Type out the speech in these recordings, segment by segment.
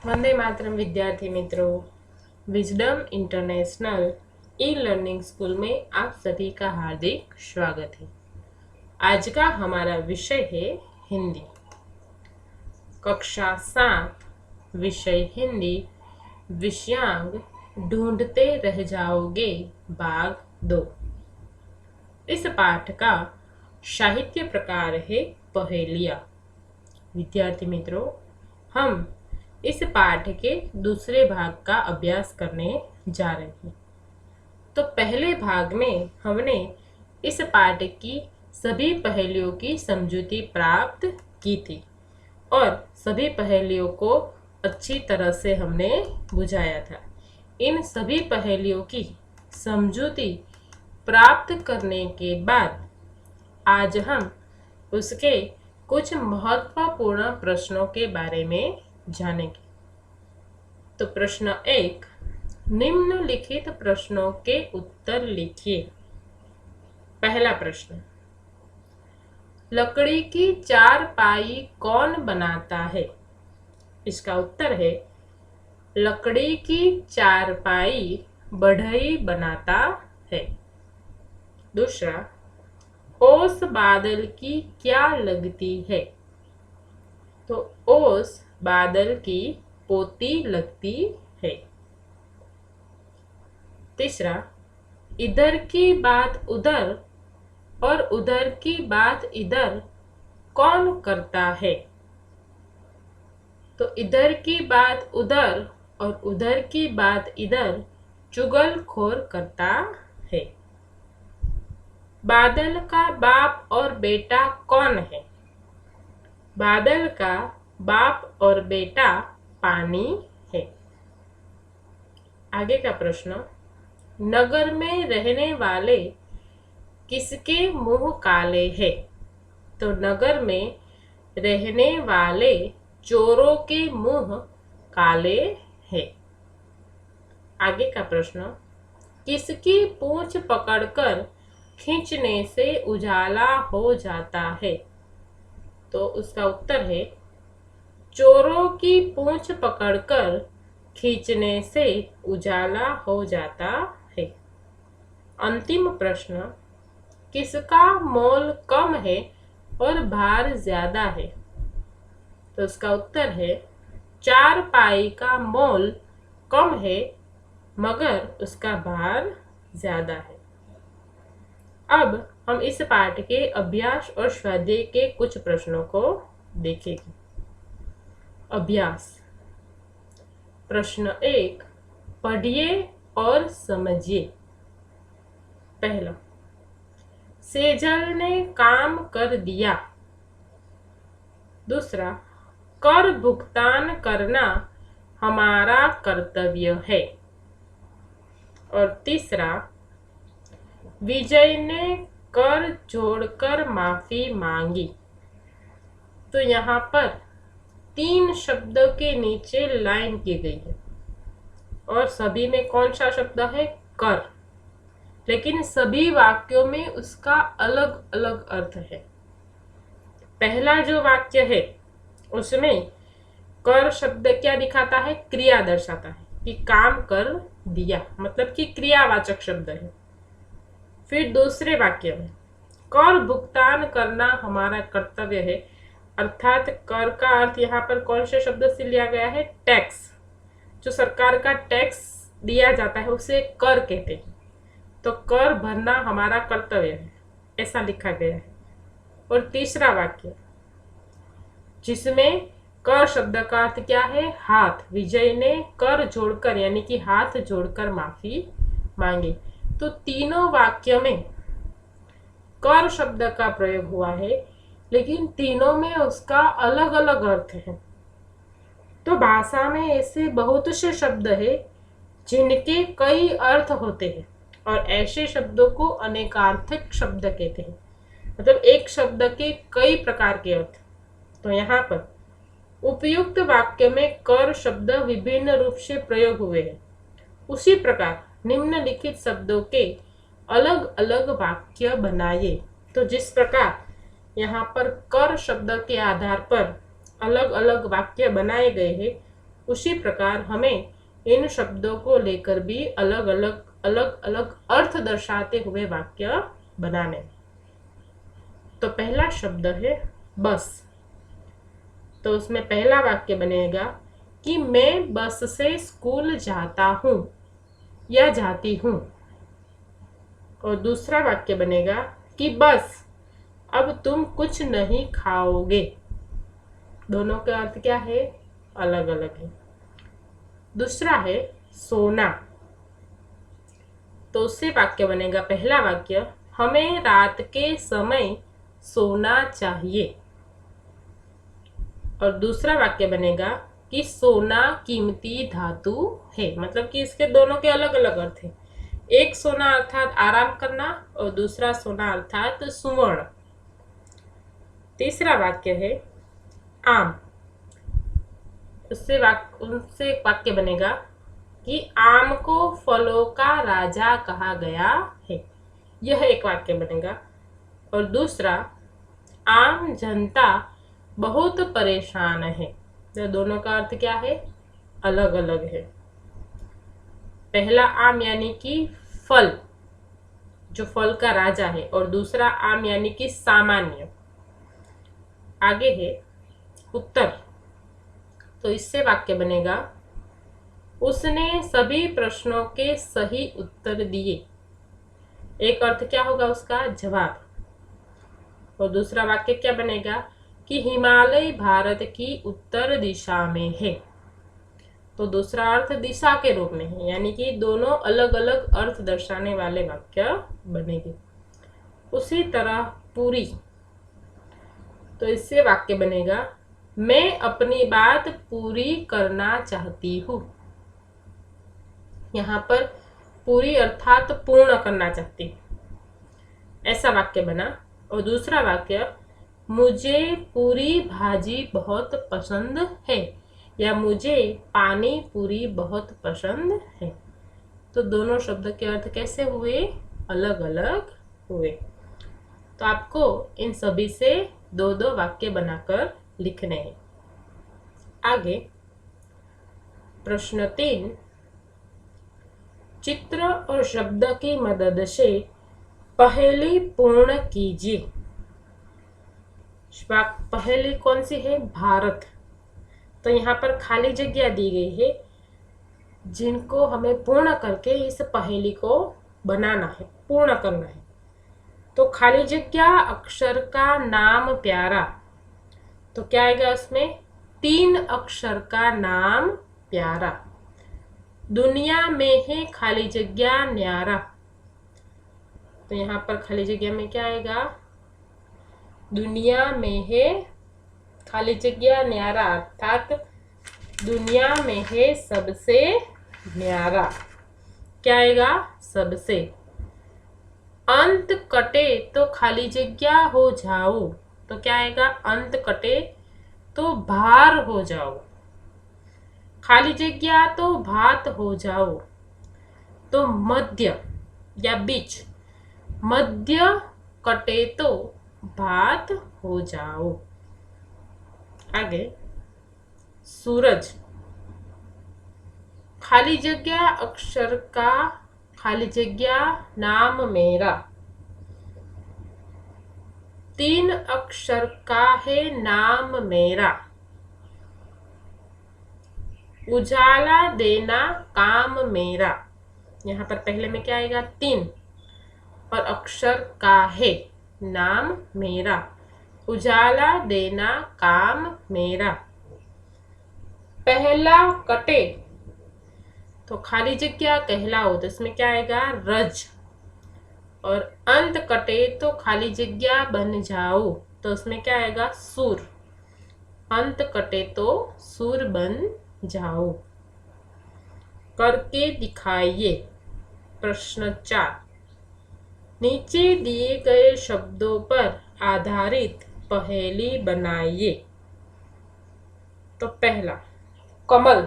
वंदे मातरम विद्यार्थी मित्रों, wisdom international e learning school में आप सभी का हार्दिक स्वागत है। आज का हमारा विषय है हिंदी। कक्षा 7 विषय हिंदी, विषयांक ढूंढते रह जाओगे भाग 2। इस पाठ का साहित्य प्रकार है पहेलियां। विद्यार्थी मित्रों, हम इस पाठ के दूसरे भाग का अभ्यास करने जा रहे हैं। तो पहले भाग में हमने इस पाठ की सभी पहेलियों की समझूती प्राप्त की थी और सभी पहेलियों को अच्छी तरह से हमने बुझाया था। इन सभी पहेलियों की समझूती प्राप्त करने के बाद आज हम उसके कुछ महत्वपूर्ण प्रश्नों के बारे में जानेंगे। तो प्रश्न 1, निम्नलिखित प्रश्नों के उत्तर लिखिए। पहला प्रश्न, लकड़ी की चारपाई कौन बनाता है? इसका उत्तर है लकड़ी की चारपाई बढ़ई बनाता है। दूसरा, ओस बादल की क्या लगती है? तो ओस बादल की पोती लगती है। तीसरा, इधर की बात उधर और उधर की बात इधर कौन करता है? तो इधर की बात उधर और उधर की बात इधर चुगलखोर करता है। बादल का बाप और बेटा कौन है? बादल का बाप और बेटा पानी है। आगे का प्रश्न, नगर में रहने वाले किसके मुंह काले हैं? तो नगर में रहने वाले चोरों के मुंह काले हैं। आगे का प्रश्न, किसकी पूंछ पकड़कर खींचने से उजाला हो जाता है? तो उसका उत्तर है चोरों की पूंछ पकड़कर खींचने से उजाला हो जाता है। अंतिम प्रश्न, किसका मोल कम है और भार ज्यादा है? तो उसका उत्तर है चारपाई का मोल कम है मगर उसका भार ज्यादा है। अब हम इस पाठ के अभ्यास और स्वाध्याय के कुछ प्रश्नों को देखेंगे। अभ्यास। प्रश्न 1, पढ़िए और समझिए। पहला, सेजल ने काम कर दिया। दूसरा, कर भुगतान करना हमारा कर्तव्य है। और तीसरा, विजय ने कर जोड़कर माफी मांगी। तो यहाँ पर 3 शब्दों के नीचे लाइन की गई है और सभी में कौन सा शब्द है? कर। लेकिन सभी वाक्यों में उसका अलग अलग अर्थ है। पहला जो वाक्य है उसमें कर शब्द क्या दिखाता है? क्रिया दर्शाता है कि काम कर दिया, मतलब कि क्रियावाचक शब्द है। फिर दूसरे वाक्य में कर भुगतान करना हमारा कर्तव्य है, अर्थात कर का अर्थ यहाँ पर कौन से शब्द से लिया गया है? टैक्स। जो सरकार का टैक्स दिया जाता है उसे कर कहते हैं। तो कर भरना हमारा कर्तव्य है, ऐसा लिखा गया है। और तीसरा वाक्य जिसमें कर शब्द का अर्थ क्या है? हाथ। विजय ने कर जोड़कर यानी कि हाथ जोड़कर माफी मांगी। तो तीनों वाक्य में कर शब्द का प्रयोग हुआ है, लेकिन तीनों में उसका अलग अलग अर्थ है। तो भाषा में ऐसे बहुत से शब्द है जिनके कई अर्थ होते हैं और ऐसे शब्दों को अनेकार्थक शब्द कहते हैं, मतलब एक शब्द के कई प्रकार के अर्थ। तो यहाँ पर उपयुक्त वाक्य में कर शब्द विभिन्न रूप से प्रयोग हुए हैं। उसी प्रकार निम्नलिखित शब्दों के अलग अलग वाक्य बनाइए। तो जिस प्रकार यहाँ पर कर शब्द के आधार पर अलग अलग वाक्य बनाए गए हैं, उसी प्रकार हमें इन शब्दों को लेकर भी अलग अलग अर्थ दर्शाते हुए वाक्य बनाने। तो पहला शब्द है बस। तो उसमें पहला वाक्य बनेगा कि मैं बस से स्कूल जाता हूँ या जाती हूँ। और दूसरा वाक्य बनेगा कि बस अब तुम कुछ नहीं खाओगे। दोनों का अर्थ क्या है? अलग अलग है। दूसरा है सोना। तो उससे वाक्य बनेगा, पहला वाक्य हमें रात के समय सोना चाहिए। और दूसरा वाक्य बनेगा कि सोना कीमती धातु है। मतलब कि इसके दोनों के अलग अलग अर्थ हैं। एक सोना अर्थात आराम करना और दूसरा सोना अर्थात सुवर्ण। तीसरा वाक्य है आम। उनसे एक वाक्य बनेगा कि आम को फलों का राजा कहा गया है। यह एक वाक्य बनेगा। और दूसरा आम जनता बहुत परेशान है। तो दोनों का अर्थ क्या है? अलग अलग है। पहला आम यानी कि फल, जो फल का राजा है, और दूसरा आम यानी कि सामान्य। आगे है उत्तर। तो इससे वाक्य बनेगा उसने सभी प्रश्नों के सही उत्तर दिए। एक अर्थ क्या होगा उसका? जवाब। और दूसरा वाक्य क्या बनेगा कि हिमालय भारत की उत्तर दिशा में है। तो दूसरा अर्थ दिशा के रूप में है, यानी कि दोनों अलग अलग अर्थ दर्शाने वाले वाक्य बनेंगे। उसी तरह पूरी। तो इससे वाक्य बनेगा मैं अपनी बात पूरी करना चाहती हूँ। यहाँ पर पूरी अर्थात पूर्ण करना चाहती हूँ, ऐसा वाक्य बना। और दूसरा वाक्य मुझे पूरी भाजी बहुत पसंद है या मुझे पानी पूरी बहुत पसंद है। तो दोनों शब्द के अर्थ कैसे हुए? अलग अलग हुए। तो आपको इन सभी से दो दो वाक्य बनाकर लिखने हैं। आगे प्रश्न 3, चित्र और शब्द की मदद से पहेली पूर्ण कीजिए। पहेली कौन सी है? भारत। तो यहाँ पर खाली जगह दी गई है जिनको हमें पूर्ण करके इस पहेली को बनाना है, पूर्ण करना है। तो खाली जगह अक्षर का नाम प्यारा। तो क्या आएगा उसमें? 3 अक्षर का नाम प्यारा। दुनिया में है खाली जगह न्यारा। तो यहाँ पर खाली जगह में क्या आएगा? दुनिया में है खाली जगह न्यारा, अर्थात दुनिया में है सबसे न्यारा। क्या आएगा? सबसे। अंत कटे तो खाली जगह हो जाओ। तो क्या आएगा? अंत कटे तो भार हो जाओ। खाली जगह तो भात हो जाओ। तो मध्य या बीच। मध्य कटे तो भात हो जाओ। आगे सूरज। खाली जगह अक्षर का खाली जगह नाम मेरा। 3 अक्षर का है नाम मेरा। उजाला देना काम मेरा। यहाँ पर पहले में क्या आएगा? 3 और अक्षर का है नाम मेरा। उजाला देना काम मेरा। पहला कटे तो खाली जगह कहलाओ। तो इसमें क्या आएगा? रज। और अंत कटे तो खाली जगह बन जाओ। तो उसमें क्या आएगा? सूर। अंत कटे तो सूर बन जाओ। करके दिखाइए। प्रश्न 4, नीचे दिए गए शब्दों पर आधारित पहेली बनाइए। तो पहला कमल।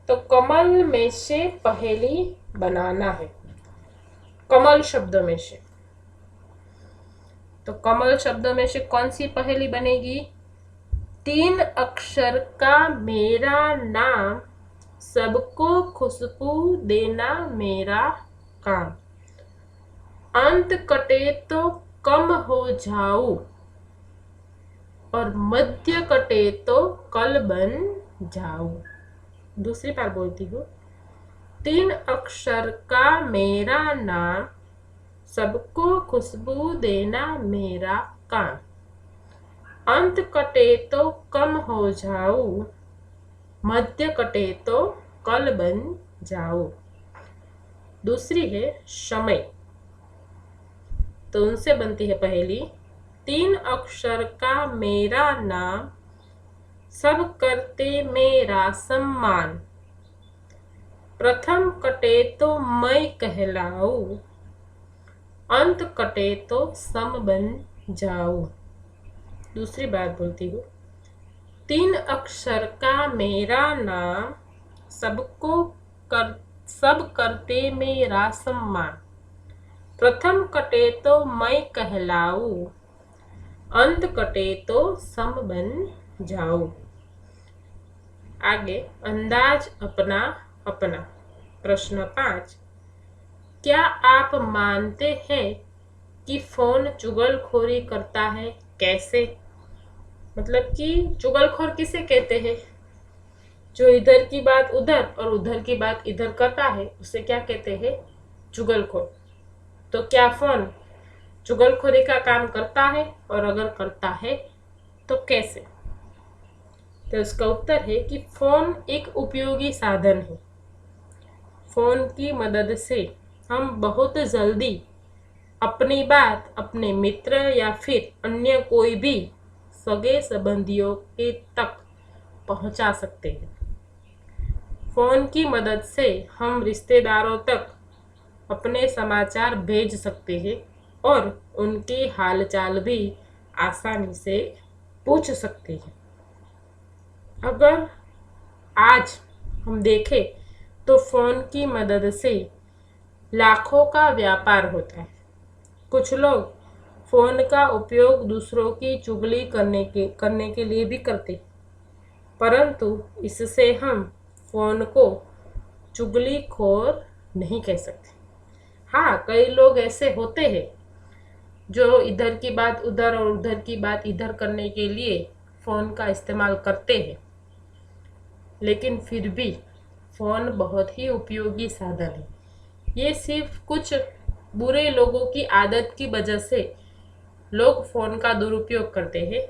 तो कमल में से पहेली बनाना है। कमल शब्द में से। तो कमल शब्द में से कौन सी पहेली बनेगी? तीन अक्षर का मेरा नाम, सबको खुशबू देना मेरा काम। अंत कटे तो कम हो जाऊं, और मध्य कटे तो कल बन जाऊं। दूसरी बार बोलती हूँ। तीन अक्षर का मेरा नाम, सबको खुशबू देना मेरा काम। अंत कटे तो कम हो जाऊं, मध्य कटे तो कल बन जाऊं। दूसरी है समय। तो उनसे बनती है पहली। तीन अक्षर का मेरा नाम, सब करते मेरा सम्मान। प्रथम कटे तो मैं कहलाऊं, अंत कटे तो सम बन जाऊं। दूसरी बात बोलती हूँ। तीन अक्षर का मेरा नाम, सब करते मेरा सम्मान। प्रथम कटे तो मैं कहलाऊं, अंत कटे तो सम बन जाऊं। आगे अंदाज अपना अपना। प्रश्न 5। क्या आप मानते हैं कि फोन चुगलखोरी करता है? कैसे? मतलब कि चुगलखोर किसे कहते हैं? जो इधर की बात उधर और उधर की बात इधर करता है, उसे क्या कहते हैं? चुगलखोर। तो क्या फोन चुगलखोरी का काम करता है? और अगर करता है तो कैसे? तो इसका उत्तर है कि फोन एक उपयोगी साधन है। फोन की मदद से हम बहुत जल्दी अपनी बात अपने मित्र या फिर अन्य कोई भी सगे संबंधियों के तक पहुंचा सकते हैं। फोन की मदद से हम रिश्तेदारों तक अपने समाचार भेज सकते हैं और उनकी हालचाल भी आसानी से पूछ सकते हैं। अगर आज हम देखें तो फोन की मदद से लाखों का व्यापार होता है। कुछ लोग फोन का उपयोग दूसरों की चुगली करने के लिए भी करते हैं, परंतु इससे हम फोन को चुगलीखोर नहीं कह सकते। हाँ, कई लोग ऐसे होते हैं जो इधर की बात उधर और उधर की बात इधर करने के लिए फोन का इस्तेमाल करते हैं, लेकिन फिर भी फोन बहुत ही उपयोगी साधन है। ये सिर्फ कुछ बुरे लोगों की आदत की वजह से लोग फोन का दुरुपयोग करते हैं,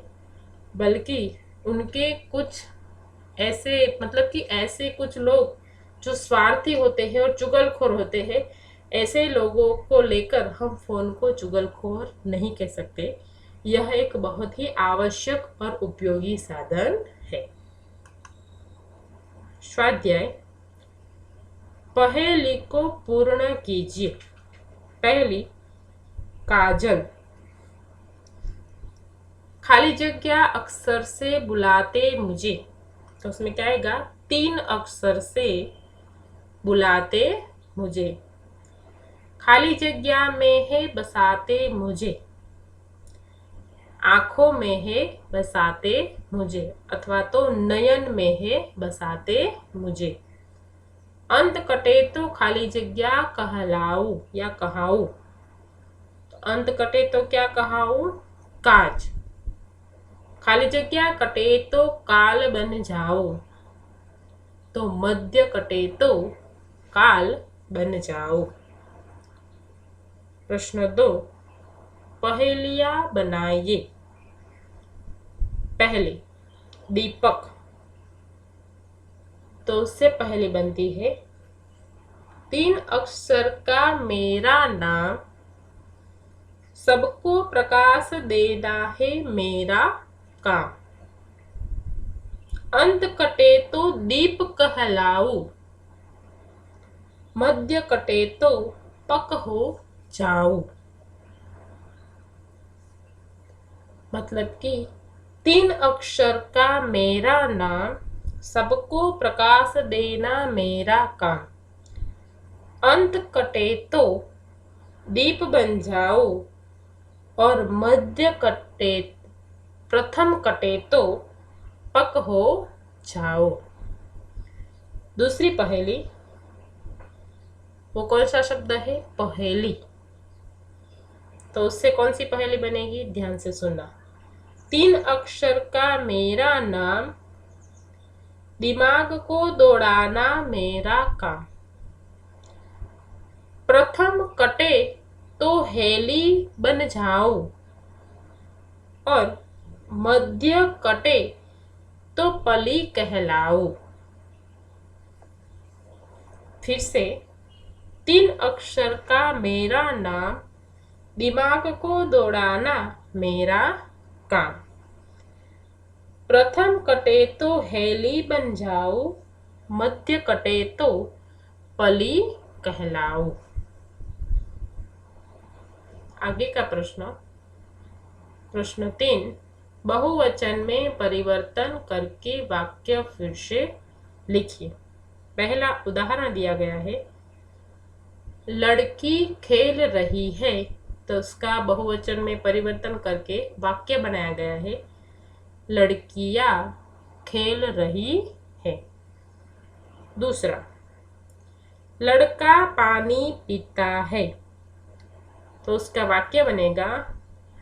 बल्कि उनके कुछ ऐसे मतलब कि ऐसे कुछ लोग जो स्वार्थी होते हैं और चुगलखोर होते हैं, ऐसे लोगों को लेकर हम फोन को चुगलखोर नहीं कह सकते। यह एक बहुत ही आवश्यक और उपयोगी साधन है। स्वाध्याय। पहेली को पूर्ण कीजिए। पहली, काजल। खाली जगह अक्षर से बुलाते मुझे। तो उसमें क्या आएगा? तीन अक्षर से बुलाते मुझे। खाली जगह में है बसाते मुझे। आंखों में है बसाते मुझे, अथवा तो नयन में है बसाते मुझे। अंत कटे तो खाली जगह कहलाऊ या कहाऊ। तो अंत कटे तो क्या कहाऊ? काज। खाली जगह कटे तो काल बन जाओ। तो मध्य कटे तो काल बन जाओ। प्रश्न 2। पहेलियां बनाइए। पहली, दीपक। तो उससे पहले बनती है। तीन अक्षर का मेरा नाम, सबको प्रकाश देना है मेरा काम। अंत कटे तो दीप कहलाऊ, मध्य कटे तो पक हो जाऊं। मतलब कि तीन अक्षर का मेरा नाम, सबको प्रकाश देना मेरा काम। अंत कटे तो दीप बन जाओ, और मध्य कटे प्रथम कटे तो पक हो जाओ। दूसरी पहेली, वो कौन सा शब्द है? पहेली। तो उससे कौन सी पहेली बनेगी? ध्यान से सुनना। 3 अक्षर का मेरा नाम, दिमाग को दौड़ाना मेरा काम। प्रथम कटे तो हेली बन जाऊं, और मध्य कटे तो पली कहलाऊं। फिर से, 3 अक्षर का मेरा नाम, दिमाग को दौड़ाना मेरा काम। प्रथम कटे तो हेली बन जाऊं, मध्य कटे तो पली कहलाऊं। आगे का प्रश्न, प्रश्न 3, बहुवचन में परिवर्तन करके वाक्य फिर से लिखिए। पहला उदाहरण दिया गया है, लड़की खेल रही है, तो उसका बहुवचन में परिवर्तन करके वाक्य बनाया गया है, लड़कियां खेल रही है। दूसरा, लड़का पानी पीता है, तो उसका वाक्य बनेगा,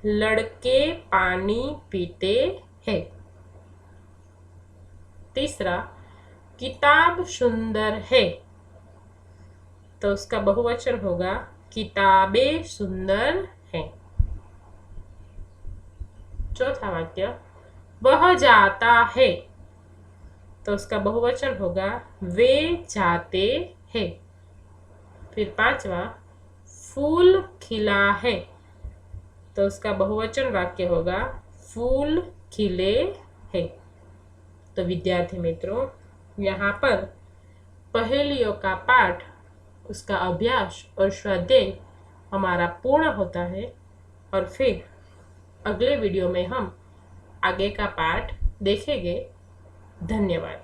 लड़के पानी पीते हैं। तीसरा, किताब सुंदर है, तो उसका बहुवचन होगा, किताबें सुंदर हैं। चौथा वाक्य, वह जाता है, तो उसका बहुवचन होगा, वे जाते हैं। फिर पांचवा, फूल खिला है, तो उसका बहुवचन वाक्य होगा, फूल खिले हैं। तो विद्यार्थी मित्रों, यहाँ पर पहेलियों का पाठ, उसका अभ्यास और स्वाध्याय हमारा पूर्ण होता है, और फिर अगले वीडियो में हम आगे का पाठ देखेंगे। धन्यवाद।